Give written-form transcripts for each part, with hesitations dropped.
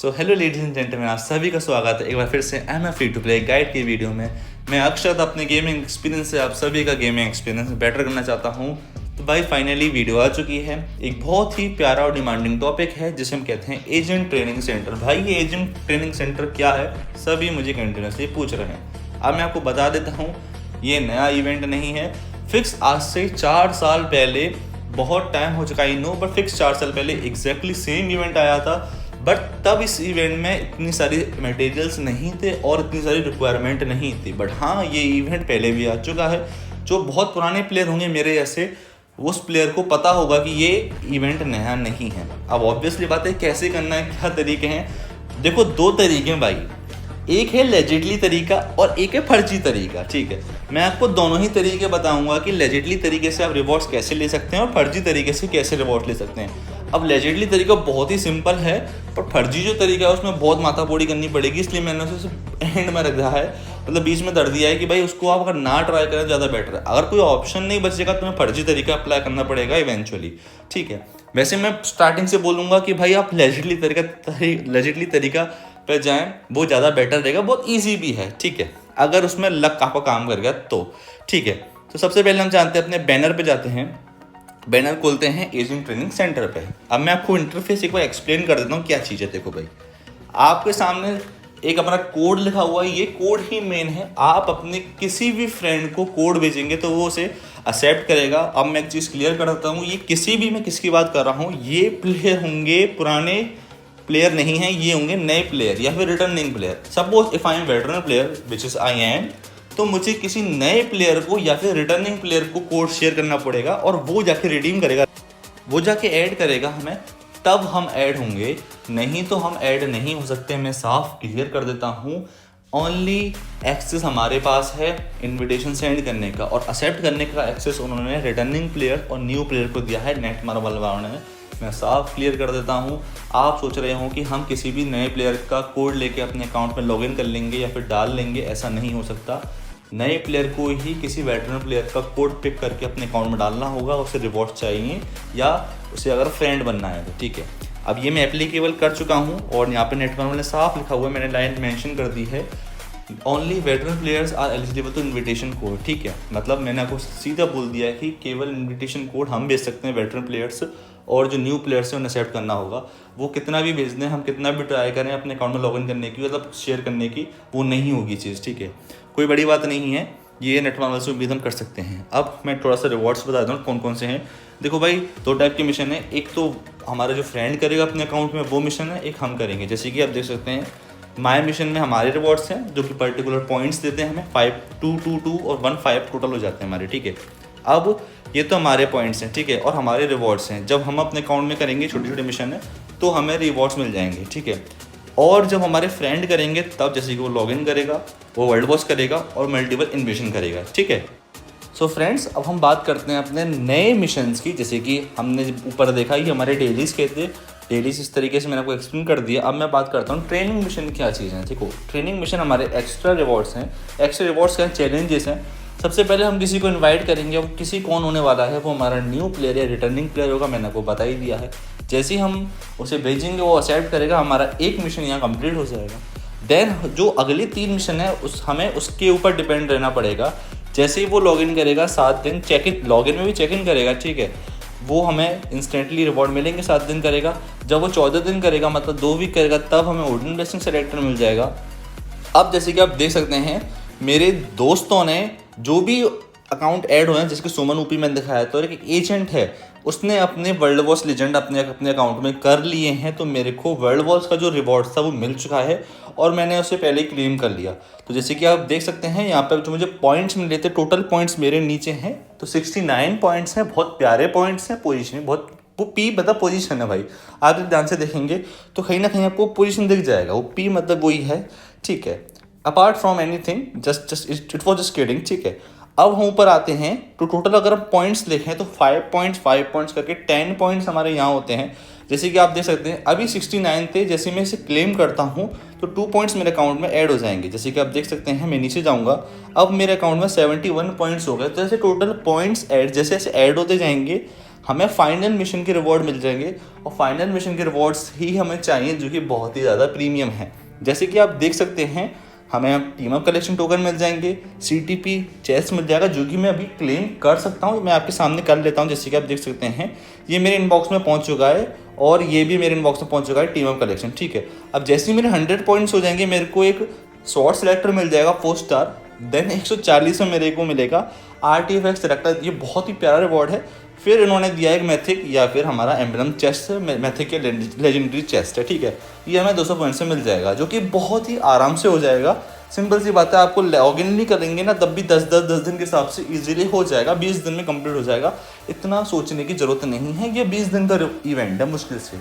So hello ladies and gentleman, आप सभी का स्वागत है एक बार फिर से M free to play guide की वीडियो में। मैं अक्षत अपने गेमिंग एक्सपीरियंस से आप सभी का गेमिंग एक्सपीरियंस बेटर करना चाहता हूं। तो भाई फाइनली वीडियो आ चुकी है। एक बहुत ही प्यारा और डिमांडिंग टॉपिक है जिसे हम कहते हैं एजेंट ट्रेनिंग सेंटर। भाई ये एजेंट ट्रेनिंग सेंटर क्या है, सभी मुझे कंटिन्यूसली पूछ रहे हैं। अब मैं आपको बता देता हूँ, ये नया इवेंट नहीं है। फिक्स आज से 4 साल पहले, बहुत टाइम हो चुका ही नो, बट फिक्स 4 साल पहले एग्जैक्टली सेम इवेंट आया था। बट तब इस इवेंट में इतनी सारी मटेरियल्स नहीं थे और इतनी सारी रिक्वायरमेंट नहीं थी। बट हाँ, ये इवेंट पहले भी आ चुका है। जो बहुत पुराने प्लेयर होंगे मेरे जैसे, उस प्लेयर को पता होगा कि ये इवेंट नया नहीं है। अब ऑब्वियसली बात है, कैसे करना है, क्या तरीके हैं। देखो, 2 तरीके हैं भाई, एक है लेजिटली तरीका और एक है फर्जी तरीका। ठीक है, मैं आपको दोनों ही तरीके बताऊंगा कि लेजिटली तरीके से आप रिवॉर्ड्स कैसे ले सकते हैं और फर्जी तरीके से कैसे रिवॉर्ड ले सकते हैं। अब लेजिटली तरीका बहुत ही सिंपल है, पर फर्जी जो तरीका है उसमें बहुत माथापोड़ी करनी पड़ेगी, इसलिए मैंने उसे एंड में रखा है। मतलब बीच में दर्द दिया है कि भाई उसको आप अगर ना ट्राई करें ज़्यादा बेटर है। अगर कोई ऑप्शन नहीं बचेगा तो हमें फर्जी तरीका अप्लाई करना पड़ेगा इवेंचुअली। ठीक है, वैसे मैं स्टार्टिंग से बोलूँगा कि भाई आप लेजिटली तरीका पर जाएं, वो ज़्यादा बेटर रहेगा। बहुत ईजी भी है, ठीक है, अगर उसमें लक आपका काम कर गया तो। ठीक है, तो सबसे पहले हम जानते हैं, अपने बैनर पे जाते हैं, बैनर खोलते हैं एजेंट ट्रेनिंग सेंटर पे। अब मैं आपको इंटरफेस एक बार एक्सप्लेन कर देता हूँ क्या चीज़ है। देखो भाई, आपके सामने एक अपना कोड लिखा हुआ है, ये कोड ही मेन है। आप अपने किसी भी फ्रेंड को कोड भेजेंगे तो वो उसे एक्सेप्ट करेगा। अब मैं एक चीज़ क्लियर कर देता हूँ, ये किसी भी, मैं किसकी बात कर रहा हूँ, ये प्लेयर होंगे, पुराने प्लेयर नहीं है, ये होंगे नए प्लेयर या फिर returning player. Suppose if I am veteran player which is I am, तो मुझे किसी नए प्लेयर को या फिर रिटर्निंग प्लेयर को कोड शेयर करना पड़ेगा और वो जाके रिडीम करेगा, वो जाके ऐड करेगा हमें, तब हम ऐड होंगे, नहीं तो हम ऐड नहीं हो सकते। मैं साफ क्लियर कर देता हूँ, ओनली एक्सेस हमारे पास है इनविटेशन सेंड करने का, और एक्सेप्ट करने का एक्सेस उन्होंने रिटर्निंग प्लेयर और न्यू प्लेयर को दिया है, नेट मार्बल वालों ने। मैं साफ क्लियर कर देता हूँ, आप सोच रहे हो कि हम किसी भी नए प्लेयर का कोड लेके अपने अकाउंट में लॉगिन कर लेंगे या फिर डाल लेंगे, ऐसा नहीं हो सकता। नए प्लेयर को ही किसी वेटरन प्लेयर का कोड पिक करके अपने अकाउंट में डालना होगा, उसे रिवॉर्ड चाहिए या उसे अगर फ्रेंड बनना है तो। ठीक है, अब ये मैं एप्लीकेबल कर चुका हूँ और यहाँ पे नेट पर मैंने साफ लिखा हुआ है, मैंने लाइन मेंशन कर दी है, only veteran players are eligible to invitation code. ठीक है, मतलब मैंने आपको सीधा बोल दिया है कि केवल इन्विटेशन कोड हम भेज सकते हैं वेटरन प्लेयर्स, और जो न्यू प्लेयर्स हैं उन्हें एक्सेप्ट करना होगा। वो कितना भी भेज दें, हम कितना भी ट्राई करें अपने अकाउंट में लॉगिन करने की, मतलब शेयर करने की, वो नहीं होगी चीज़। ठीक है, कोई बड़ी बात नहीं है, ये नेट मार्बल से उम्मीद हम कर सकते हैं। अब मैं थोड़ा सा रिवॉर्ड्स बता दूँ कौन कौन से हैं। देखो भाई, 2 टाइप के मिशन है, एक तो हमारा जो फ्रेंड करेगा अपने अकाउंट में वो मिशन है, एक हम करेंगे। जैसे कि आप देख सकते हैं, माय मिशन में हमारे रिवॉर्ड्स हैं जो कि पर्टिकुलर पॉइंट्स देते हैं हमें, 5, 2, 2, 2 और 1, 5 टोटल हो जाते हैं हमारे। ठीक है, अब ये तो हमारे पॉइंट्स हैं, ठीक है, और हमारे रिवॉर्ड्स हैं। जब हम अपने अकाउंट में करेंगे छोटे छोटे मिशन है तो हमें रिवॉर्ड्स मिल जाएंगे। ठीक है, और जब हमारे फ्रेंड करेंगे तब जैसे कि वो लॉगिन करेगा, वो वर्ल्ड बॉस करेगा और मल्टीपल इन्वेशन करेगा। ठीक है, सो फ्रेंड्स, अब हम बात करते हैं अपने नए मिशंस की। जैसे कि हमने ऊपर देखा, ये हमारे डेलीज के थे, डेलीज इस तरीके से मैंने आपको एक्सप्लेन कर दिया। अब मैं बात करता हूँ ट्रेनिंग मिशन क्या चीज़ है। देखो, ट्रेनिंग मिशन हमारे एक्स्ट्रा रिवॉर्ड्स हैं। एक्स्ट्रा रिवॉर्ड्स का चैलेंजेस हैं। सबसे पहले हम किसी को इनवाइट करेंगे, अब किसी कौन होने वाला है, वो हमारा न्यू प्लेयर या रिटर्निंग प्लेयर होगा, मैंने आपको बता ही दिया है। जैसे ही हम उसे भेजेंगे, वो एक्सेप्ट करेगा, हमारा एक मिशन यहाँ कंप्लीट हो जाएगा। देन जो अगले 3 मिशन है हमें उसके ऊपर डिपेंड रहना पड़ेगा। जैसे ही वो लॉगिन करेगा 7 दिन, चेक इन, लॉगिन में भी चेक इन करेगा, ठीक है, वो हमें इंस्टेंटली रिवॉर्ड मिलेंगे। 7 दिन करेगा, जब वो 14 दिन करेगा, मतलब 2 वीक करेगा, तब हमें ऑर्डिनरी ब्लेसिंग सेलेक्टर मिल जाएगा। अब जैसे कि आप देख सकते हैं, मेरे दोस्तों ने जो भी अकाउंट ऐड हुए हैं, जिसके सुमन ऊपी मैंने दिखाया, तो एक एजेंट है, उसने अपने वर्ल्ड वॉर्स लेजेंड अपने अकाउंट में कर लिए हैं। तो मेरे को वर्ल्ड वॉर्स का जो रिवॉर्ड था वो मिल चुका है और मैंने उसे पहले ही क्लेम कर लिया। तो जैसे कि आप देख सकते हैं, यहाँ पर जो मुझे पॉइंट्स मिले थे, टोटल पॉइंट्स मेरे नीचे हैं, तो 69 पॉइंट्स हैं। बहुत प्यारे पॉइंट्स हैं, पोजीशन बहुत, वो पी मतलब पोजीशन है भाई। आप जब ध्यान से देखेंगे तो कहीं ना कहीं आपको पोजीशन दिख जाएगा, वो पी मतलब वही है। ठीक है, apart from anything, just it was just kidding. ठीक है, अब हम ऊपर आते हैं तो टोटल अगर हम पॉइंट्स देखें तो 5 पॉइंट्स करके 10 पॉइंट्स हमारे यहाँ होते हैं। जैसे कि आप देख सकते हैं, अभी 69 थे, जैसे मैं इसे क्लेम करता हूँ तो 2 पॉइंट्स मेरे अकाउंट में ऐड हो जाएंगे। जैसे कि आप देख सकते हैं, मैं नीचे जाऊँगा, अब मेरे अकाउंट में 71 पॉइंट्स हो गए। तो जैसे टोटल पॉइंट्स ऐड जैसे जैसे ऐड होते जाएंगे हमें फाइनल मिशन के रिवॉर्ड मिल जाएंगे, और फाइनल मिशन के रिवॉर्ड्स ही हमें चाहिए जो कि बहुत ही ज़्यादा प्रीमियम है। जैसे कि आप देख सकते हैं, हमें टीम अप कलेक्शन टोकन मिल जाएंगे, CTP चेस्ट मिल जाएगा, जो कि मैं अभी क्लेम कर सकता हूँ। मैं आपके सामने कर लेता हूँ। जैसे कि आप देख सकते हैं, ये मेरे इनबॉक्स में पहुँच चुका है, और ये भी मेरे इनबॉक्स में पहुँच चुका है टीम अप कलेक्शन। ठीक है, अब जैसे ही मेरे 100 पॉइंट्स हो जाएंगे, मेरे को एक शॉर्ट सेलेक्टर मिल जाएगा 4 स्टार। देन 140 में मेरे को मिलेगा RTFX सेलेक्टर। ये बहुत ही प्यारा रिवॉर्ड है। फिर इन्होंने दिया एक मैथिक या फिर हमारा एम्बलम चेस्ट है, मैथिक या लेजेंडरी चेस्ट है। ठीक है, ये हमें 200 पॉइंट से मिल जाएगा, जो कि बहुत ही आराम से हो जाएगा। सिंपल सी बात है, आपको लॉगिन नहीं करेंगे ना, तब भी 10 दिन के हिसाब से इजीली हो जाएगा, 20 दिन में कंप्लीट हो जाएगा। इतना सोचने की ज़रूरत नहीं है, ये 20 दिन का इवेंट है मुश्किल से।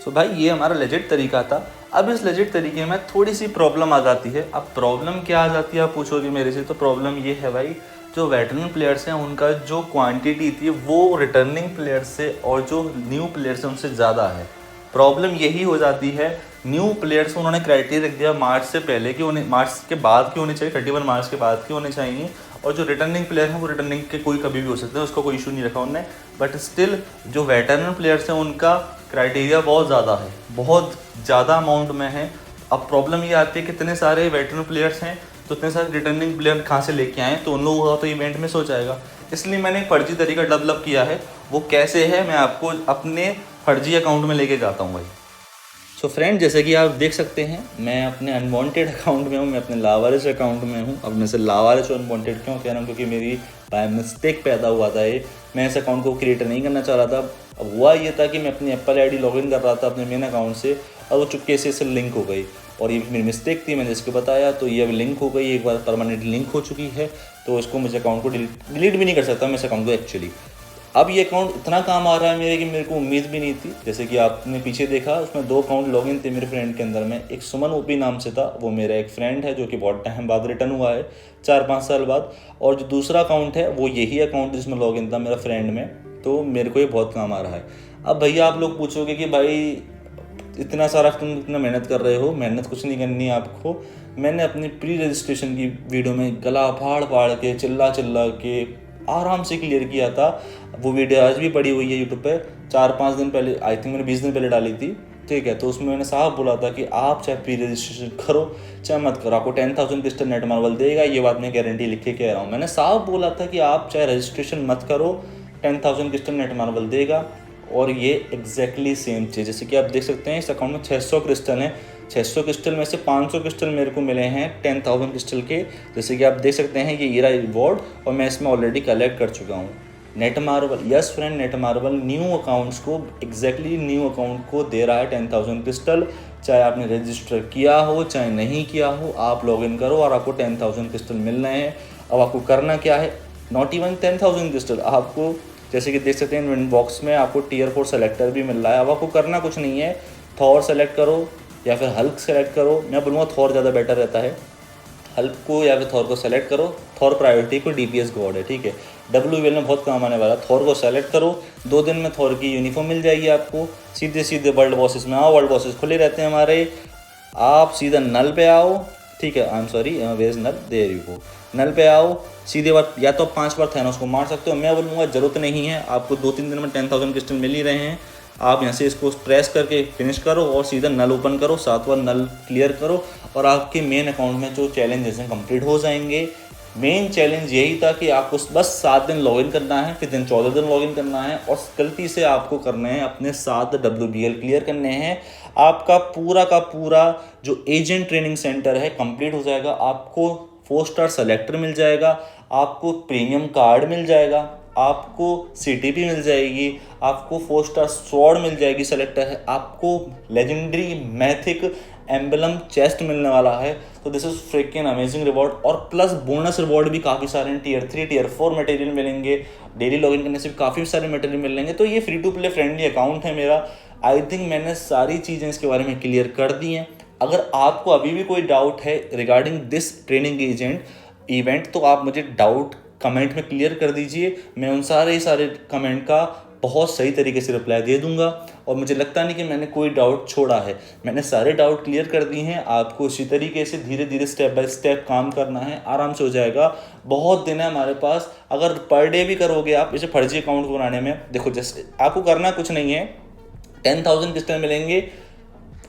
सो भाई, ये हमारा लेजिट तरीका था। अब इस लेजिट तरीके में थोड़ी सी प्रॉब्लम आ जाती है। अब प्रॉब्लम क्या आ जाती है, आप पूछोगे मेरे से, तो प्रॉब्लम ये है भाई, जो वेटरन प्लेयर्स हैं उनका जो क्वांटिटी थी वो रिटर्निंग प्लेयर्स से और जो न्यू प्लेयर्स हैं उनसे ज़्यादा है। प्रॉब्लम यही हो जाती है, न्यू प्लेयर्स उन्होंने क्राइटेरिया रख दिया मार्च से पहले कि उन्हें मार्च के बाद के होने चाहिए, 31 मार्च के बाद के होने चाहिए, और जो रिटर्निंग प्लेयर हैं वो रिटर्निंग के कोई कभी भी हो सकते हैं, उसका कोई इशू नहीं रखा उन्होंने। बट स्टिल जो वेटरन प्लेयर्स हैं उनका क्राइटेरिया बहुत ज़्यादा है, बहुत ज़्यादा अमाउंट में है। अब प्रॉब्लम ये आती है कि इतने सारे वेटरन प्लेयर्स हैं, तो इतने सारे रिटर्निंग प्लेयर कहाँ से लेके आएँ, तो उन लोगों का तो इवेंट मिस हो जाएगा। इसलिए मैंने एक फर्जी तरीका डेवलप किया है। वो कैसे है, मैं आपको अपने फर्जी अकाउंट में लेके जाता हूँ भाई। सो फ्रेंड, जैसे कि आप देख सकते हैं, मैं अपने अनवांटेड अकाउंट में हूँ, मैं अपने लावारिस अकाउंट में हूँ। अब मैं से लावारिस और अनवांटेड क्यों कह रहा हूँ, क्योंकि मेरी बाय मिस्टेक पैदा हुआ था ये। मैं इस अकाउंट को क्रिएट नहीं करना चाह रहा था। अब हुआ ये था कि मैं अपनी एप्पल आईडी लॉगिन कर रहा था अपने मेन अकाउंट से, और वो चुपके से इससे लिंक हो गई, और ये मेरी मिस्टेक थी, मैंने इसको बताया, तो ये अब लिंक हो गई, एक बार परमानेंट लिंक हो चुकी है। तो इसको मुझे अकाउंट को डिलीट भी नहीं कर सकता मैं इस अकाउंट को एक्चुअली। अब ये अकाउंट इतना काम आ रहा है मेरे कि मेरे को उम्मीद भी नहीं थी। जैसे कि आपने पीछे देखा, उसमें 2 अकाउंट लॉगिन थे मेरे फ्रेंड के अंदर में। एक सुमन ओपी नाम से था, वो मेरा एक फ्रेंड है जो कि बहुत टाइम बाद रिटर्न हुआ है, 4-5 साल बाद। और जो दूसरा अकाउंट है वो यही अकाउंट जिसमें लॉगिन था मेरा फ्रेंड में। तो मेरे को ये बहुत काम आ रहा है। अब भैया आप लोग पूछोगे कि भाई इतना सारा तुम इतना मेहनत कर रहे हो, मेहनत कुछ नहीं करनी है आपको। मैंने अपनी प्री रजिस्ट्रेशन की वीडियो में गला फाड़ के चिल्ला के आराम से क्लियर किया था। वो वीडियो आज भी पड़ी हुई है यूट्यूब पे, 4-5 दिन पहले, आई थिंक मैंने 20 दिन पहले डाली थी। ठीक है, तो उसमें मैंने साफ बोला था कि आप चाहे प्री रजिस्ट्रेशन करो चाहे मत करो, आपको 10,000 क्रिस्टल नेट मार्बल देगा, ये बात मैं गारंटी लिख के कह रहा हूँ। मैंने साफ बोला था कि आप चाहे रजिस्ट्रेशन मत करो, 10,000 क्रिस्टल नेट मार्बल देगा। और ये एग्जैक्टली सेम चीज़, जैसे कि आप देख सकते हैं इस अकाउंट में 600 क्रिस्टल हैं। 600 क्रिस्टल में से 500 क्रिस्टल मेरे को मिले हैं 10,000 क्रिस्टल के। जैसे कि आप देख सकते हैं ये हीरा रिवॉर्ड, और मैं इसमें ऑलरेडी कलेक्ट कर चुका हूँ। Net marble, yes friend, net marble new accounts को, एग्जैक्टली न्यू अकाउंट को दे रहा है 10,000 क्रिस्टल। चाहे आपने रजिस्टर किया हो चाहे नहीं किया हो, आप लॉगिन करो और आपको 10,000 क्रिस्टल मिल रहे हैं। अब आपको करना क्या है, नॉट इवन 10,000 क्रिस्टल, आपको जैसे कि देख सकते हैं इवेंट बॉक्स में आपको टियर 4 सेलेक्टर भी मिल रहा है। अब आपको करना कुछ नहीं है, थॉर सेलेक्ट करो या फिर हल्क सेलेक्ट करो। मैं बोलूँगा थॉर ज़्यादा बेटर रहता है। हल्क को या फिर थॉर को सेलेक्ट करो, थॉर प्रायोरिटी को DPS गॉड है। ठीक है, WL में बहुत काम आने वाला। थॉर को सेलेक्ट करो, 2 दिन में थॉर की यूनिफॉर्म मिल जाएगी आपको। सीधे वर्ल्ड बॉसेस में आओ, वर्ल्ड बॉसेस खुले रहते हैं हमारे। आप सीधा नल पे आओ, ठीक है, आई एम सॉरी, वेज नल, देयर यू गो। नल पे आओ, सीधे बार या तो 5 बार थैनोस को मार सकते हो। मैं बोलूँगा ज़रूरत नहीं है, आपको 2-3 दिन में 10,000 क्रिस्टल मिल ही रहे हैं। आप यहाँ से इसको प्रेस करके फिनिश करो और सीधा नल ओपन करो, 7 बार नल क्लियर करो, और आपके मेन अकाउंट में जो चैलेंजेस हैं कंप्लीट हो जाएंगे। मेन चैलेंज यही था कि आपको बस 7 दिन लॉगिन करना है, फिर दिन 14 दिन लॉगिन करना है, और गलती से आपको करने हैं अपने 7 WBL क्लियर करने हैं। आपका पूरा का पूरा जो एजेंट ट्रेनिंग सेंटर है कंप्लीट हो जाएगा। आपको 4 स्टार सेलेक्टर मिल जाएगा, आपको प्रीमियम कार्ड मिल जाएगा, आपको CTP मिल जाएगी, आपको 4 स्टार स्वॉर्ड मिल जाएगी सेलेक्टर है, आपको लेजेंडरी मैथिक एम्बलम चेस्ट मिलने वाला है। तो this is freaking amazing reward, और प्लस बोनस रिवॉर्ड भी काफ़ी सारे हैं। टियर 3 टियर 4 मटेरियल मिलेंगे, डेली लॉगिन करने से भी काफ़ी सारे मटेरियल मिलेंगे। तो ये free to play friendly account है मेरा। आई थिंक मैंने सारी चीज़ें इसके बारे में क्लियर कर दी हैं। अगर आपको अभी भी कोई डाउट है रिगार्डिंग दिस ट्रेनिंग इवेंट, तो आप मुझे डाउट कमेंट में क्लियर कर दीजिए। मैं उन सारे कमेंट का बहुत सही तरीके से रिप्लाई दे दूंगा और मुझे लगता नहीं कि मैंने कोई डाउट छोड़ा है। मैंने सारे डाउट क्लियर कर दिए हैं। आपको इसी तरीके से धीरे धीरे स्टेप बाय स्टेप काम करना है, आराम से हो जाएगा। बहुत दिन है हमारे पास, अगर पर डे भी करोगे आप इसे फर्जी अकाउंट को बनाने में, देखो जैसे आपको करना कुछ नहीं है, 10,000 क्रिस्टल मिलेंगे,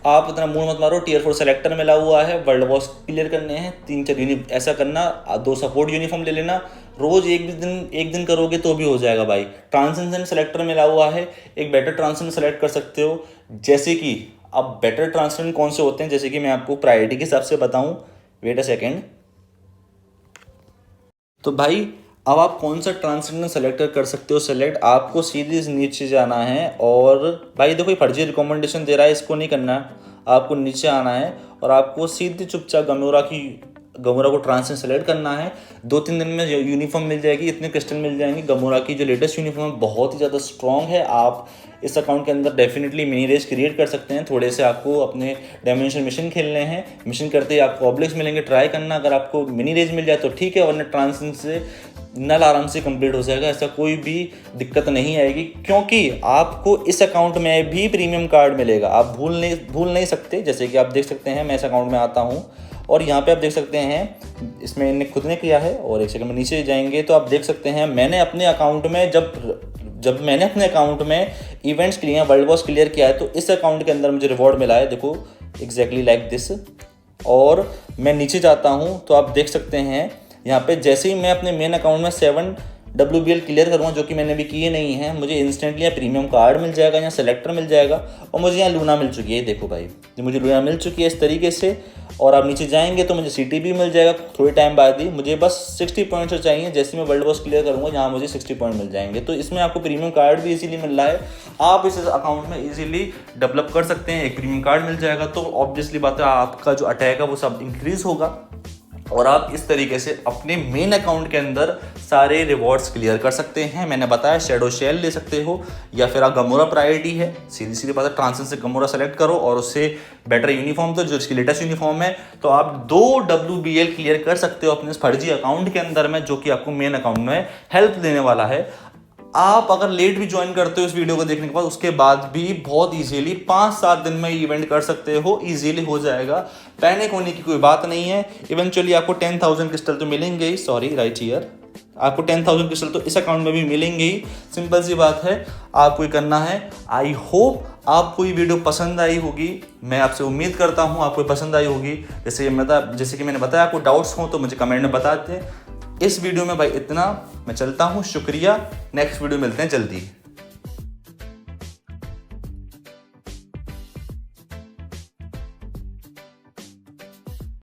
आप इतना मूड मत मारो। टियर 4 सेलेक्टर मिला हुआ है, वर्ल्ड वॉर्स क्लियर करने हैं, 3-4 ऐसा करना, 2 सपोर्ट यूनिफॉर्म ले लेना, रोज एक दिन करोगे तो भी हो जाएगा भाई। ट्रांसेंडेंट सेलेक्टर मिला हुआ है, एक बेटर ट्रांसेंडेंट सेलेक्ट कर सकते हो। जैसे कि अब बेटर ट्रांसेंडेंट कौन से होते हैं, जैसे कि मैं आपको प्रायोरिटी के हिसाब से बताऊं, वेट अ सेकेंड। तो भाई अब आप कौन सा ट्रांसजेंडर सेलेक्ट कर सकते हो, सेलेक्ट आपको सीधे नीचे जाना है और भाई देखो ये फर्जी रिकमेंडेशन दे रहा है, इसको नहीं करना, आपको नीचे आना है और आपको सीधे चुपचाप गमोरा को ट्रांसजेंडर सेलेक्ट करना है। 2-3 दिन में यूनिफॉर्म मिल जाएगी, इतने क्रिस्टल मिल जाएंगे। गमोरा की जो लेटेस्ट यूनिफॉर्म है बहुत ही ज़्यादा स्ट्रॉन्ग है। आप इस अकाउंट के अंदर डेफिनेटली मिनी रेस क्रिएट कर सकते हैं। थोड़े से आपको अपने डायमेंशन मिशन खेलने हैं, मिशन करते ही आपको ऑब्लिक्स मिलेंगे, ट्राई करना। अगर आपको मिनी रेस मिल जाए तो ठीक है, वरना ट्रांसजेंडर से नल आराम से कंप्लीट हो जाएगा, ऐसा कोई भी दिक्कत नहीं आएगी, क्योंकि आपको इस अकाउंट में भी प्रीमियम कार्ड मिलेगा। आप भूल नहीं सकते। जैसे कि आप देख सकते हैं, मैं इस अकाउंट में आता हूँ और यहाँ पे आप देख सकते हैं इसमें इन्हें खुद ने किया है। और एक सेकंड में नीचे जाएंगे तो आप देख सकते हैं मैंने अपने अकाउंट में जब मैंने अपने अकाउंट में इवेंट्स किए हैं, वर्ल्ड वॉर्स क्लियर किया है, तो इस अकाउंट के अंदर मुझे रिवॉर्ड मिला है, देखो एग्जैक्टली लाइक दिस। और मैं नीचे जाता हूँ तो आप देख सकते हैं यहाँ पे जैसे ही मैं अपने मेन अकाउंट में 7 WBL क्लियर करूँगा, जो कि मैंने अभी किए नहीं हैं, मुझे इंस्टेंटली यहाँ प्रीमियम कार्ड मिल जाएगा, यहाँ सेलेक्टर मिल जाएगा और मुझे यहाँ लूना मिल चुकी है। देखो भाई, मुझे लूना मिल चुकी है इस तरीके से। और आप नीचे जाएंगे तो मुझे CT भी मिल जाएगा थोड़े टाइम बाद ही। मुझे बस 60 पॉइंट्स चाहिए, जैसे मैं वर्ल्ड वॉर्स क्लियर करूँगा यहाँ मुझे 60 पॉइंट मिल जाएंगे। तो इसमें आपको प्रीमियम कार्ड भी इजीली मिल रहा है, आप इस अकाउंट में इजीली डेवलप कर सकते हैं। एक प्रीमियम कार्ड मिल जाएगा तो ऑब्वियसली बात है आपका जो अटैक है वो सब इंक्रीज होगा और आप इस तरीके से अपने मेन अकाउंट के अंदर सारे रिवॉर्ड्स क्लियर कर सकते हैं। मैंने बताया शैडो शेल ले सकते हो या फिर आप गमोरा प्रायोरिटी है, सीधी बात है, ट्रांसेंडेंट से गमोरा सेलेक्ट करो और उससे बेटर यूनिफॉर्म तो जो इसकी लेटेस्ट यूनिफॉर्म है, तो आप 2 WBL क्लियर कर सकते हो अपने फर्जी अकाउंट के अंदर में, जो कि आपको मेन अकाउंट में हेल्प देने वाला है। आप अगर लेट भी ज्वाइन करते हो इस वीडियो को देखने के बाद, उसके बाद भी बहुत इजीली 5-7 दिन में इवेंट कर सकते हो, इजीली हो जाएगा। पैनिक होने की कोई बात नहीं है। इवेंचुअली आपको 10,000 क्रिस्टल तो मिलेंगे ही, सॉरी राइट हियर, आपको 10,000 क्रिस्टल तो इस अकाउंट में भी मिलेंगे ही। सिंपल सी बात है, आपको ये करना है। आई होप आपको ये वीडियो पसंद आई होगी, मैं आपसे उम्मीद करता हूँ आपको पसंद आई होगी। जैसे कि मैंने बताया, आपको डाउट्स हो तो मुझे कमेंट में बता दें। इस वीडियो में भाई इतना, मैं चलता हूँ, शुक्रिया। नेक्स्ट वीडियो मिलते हैं जल्दी।